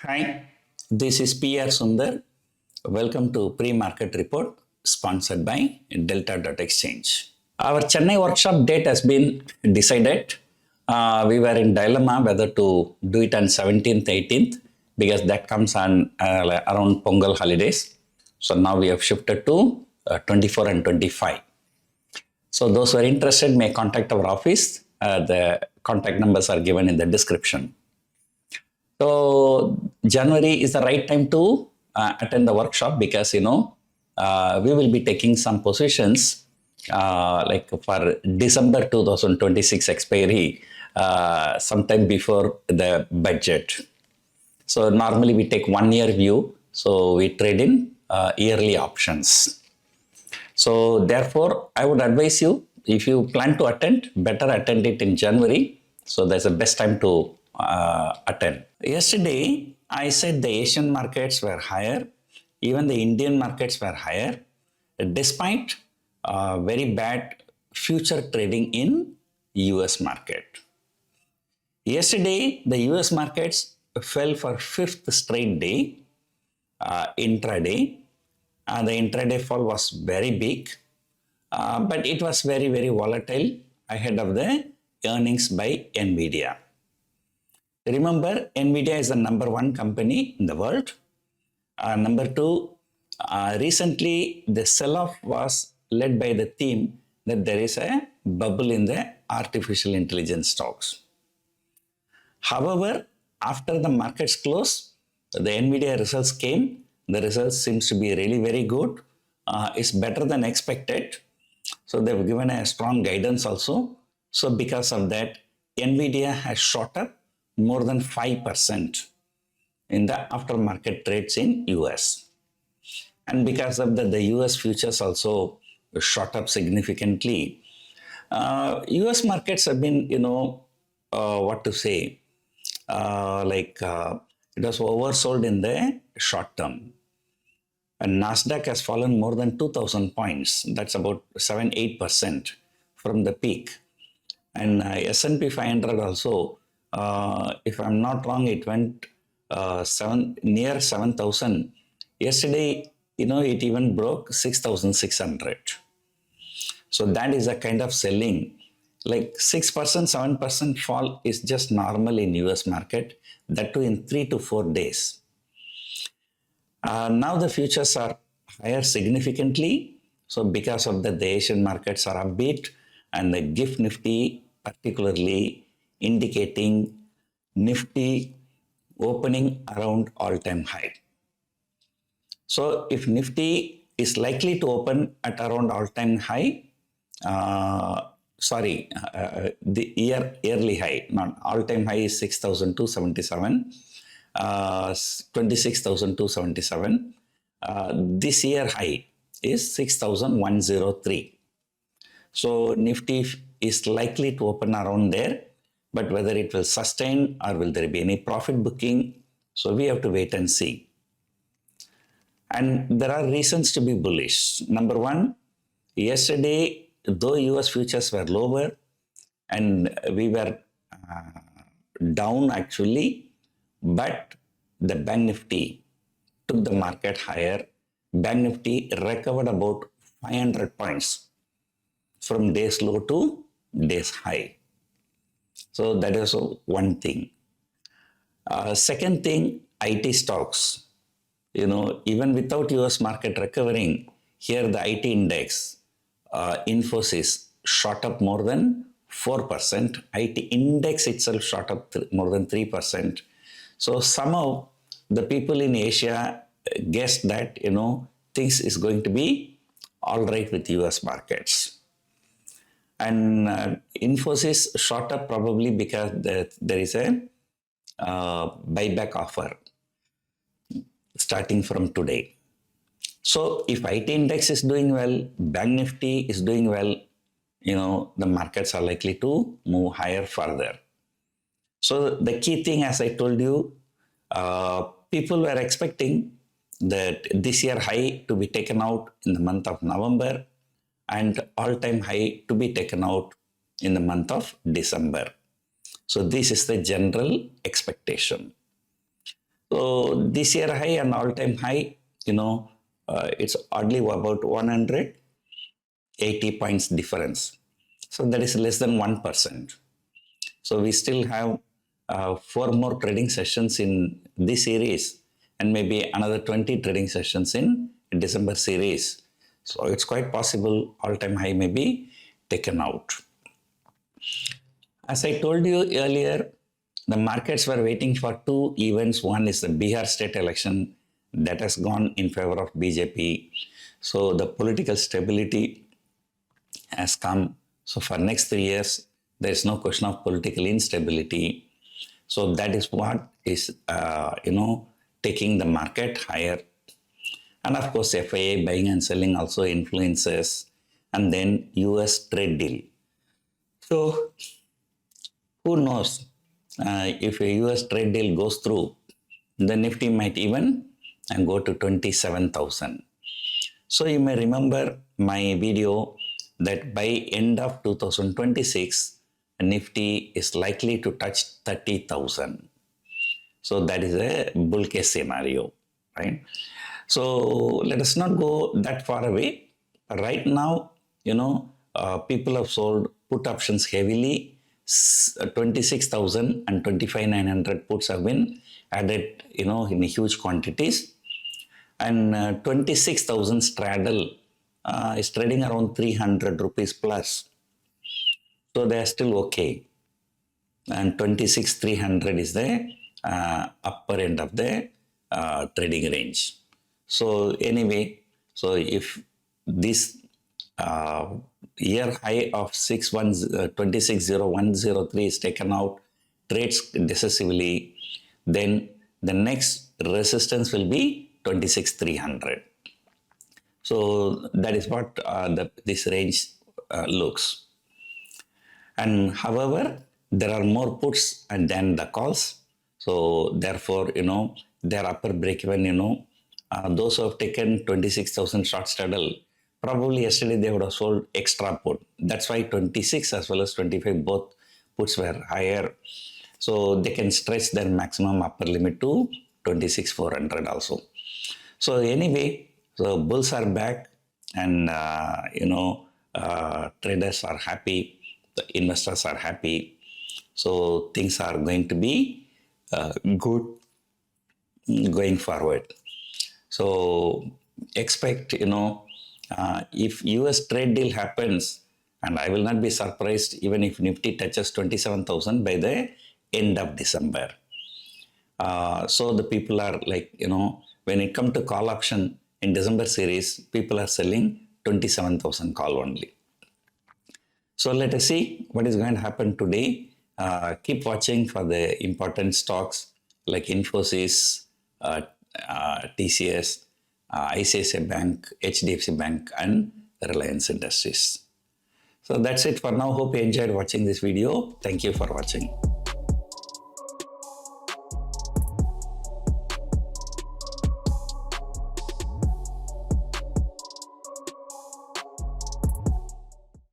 Hi, this is PR Sundar. Welcome to Pre-Market Report sponsored by Delta.Exchange. Our Chennai workshop date has been decided. We were in dilemma whether to do it on 17th, 18th because that comes on around Pongal holidays. So now we have shifted to 24 and 25. So those who are interested may contact our office. The contact numbers are given in the description. So January is the right time to attend the workshop because we will be taking some positions like for December 2026 expiry sometime before the budget. So normally we take 1 year view. So we trade in yearly options. So therefore, I would advise you if you plan to attend, better attend it in January. So that's the best time to attend. Yesterday, I said the Asian markets were higher, even the Indian markets were higher, despite very bad future trading in US market. Yesterday, the US markets fell for fifth straight day, intraday. The intraday fall was very big, but it was very, very volatile ahead of the earnings by NVIDIA. Remember, NVIDIA is the number one company in the world. Number two, recently the sell-off was led by the theme that there is a bubble in the artificial intelligence stocks. However, after the markets closed, the NVIDIA results came. The results seems to be really very good. It's better than expected. So they've given a strong guidance also. So because of that, NVIDIA has shot up more than 5% in the aftermarket trades in US. And because of that, the US futures also shot up significantly. US markets have been, what to say, it was oversold in the short term. And Nasdaq has fallen more than 2,000 points. That's about 7-8% from the peak. And S&P 500 also, if I'm not wrong, it went near 7,000. Yesterday, it even broke 6,600. So that is a kind of selling. Like 6%, 7% fall is just normal in US market, that too in 3 to 4 days. Now the futures are higher significantly. So because of that, the Asian markets are upbeat and the GIFT Nifty particularly indicating Nifty opening around all-time high. So if Nifty is likely to open at around all-time high, the yearly high, not all-time high is 6,277. 26,277. This year high is 6,103. So Nifty is likely to open around there, but whether it will sustain or will there be any profit booking, so we have to wait and see. And there are reasons to be bullish. Number one, yesterday, though US futures were lower and we were down actually, but the Bank Nifty took the market higher. Bank Nifty recovered about 500 points from day's low to day's high. So that is one thing. Second thing, IT stocks. Even without US market recovering, here the IT index, Infosys, shot up more than 4%. IT index itself shot up more than 3%. So somehow the people in Asia guessed that, things is going to be all right with US markets. And Infosys shot up probably because there is a buyback offer starting from today. So if IT index is doing well, Bank Nifty is doing well, the markets are likely to move higher further. So the key thing, as I told you, people were expecting that this year high to be taken out in the month of November and all-time high to be taken out in the month of December. So this is the general expectation. So this year high and all-time high, it's oddly about 180 points difference. So that is less than 1%. So we still have 4 more trading sessions in this series and maybe another 20 trading sessions in December series. So it's quite possible all-time high may be taken out. As I told you earlier, the markets were waiting for 2 events. One is the Bihar state election that has gone in favor of BJP. So the political stability has come. So for next 3 years, there is no question of political instability. So that is what is, taking the market higher. And of course, FIA buying and selling also influences. And then US trade deal. So who knows? If a US trade deal goes through, the Nifty might even go to 27,000. So you may remember my video that by end of 2026, Nifty is likely to touch 30,000. So that is a bull case scenario, right? So let us not go that far away. Right now, people have sold put options heavily. 26,000 and 25,900 puts have been added, in huge quantities. And 26,000 straddle is trading around 300 rupees plus. So they are still okay. And 26,300 is the upper end of the trading range. So anyway, so if this year high of 26,0103 is taken out, trades decisively, then the next resistance will be 26,300. So that is what this range looks. And however, there are more puts and then the calls. So therefore, their upper break even, those who have taken 26,000 short straddle, probably yesterday they would have sold extra put. That's why 26 as well as 25 both puts were higher. So they can stretch their maximum upper limit to 26,400 also. So anyway, so bulls are back and, traders are happy, the investors are happy. So things are going to be good going forward. So expect, if US trade deal happens, and I will not be surprised even if Nifty touches 27,000 by the end of December. So the people are like, when it comes to call option in December series, people are selling 27,000 call only. So let us see what is going to happen today. Keep watching for the important stocks like Infosys, TCS, ICICI Bank, HDFC Bank and Reliance Industries. So that's it for now. Hope you enjoyed watching this video. Thank you for watching.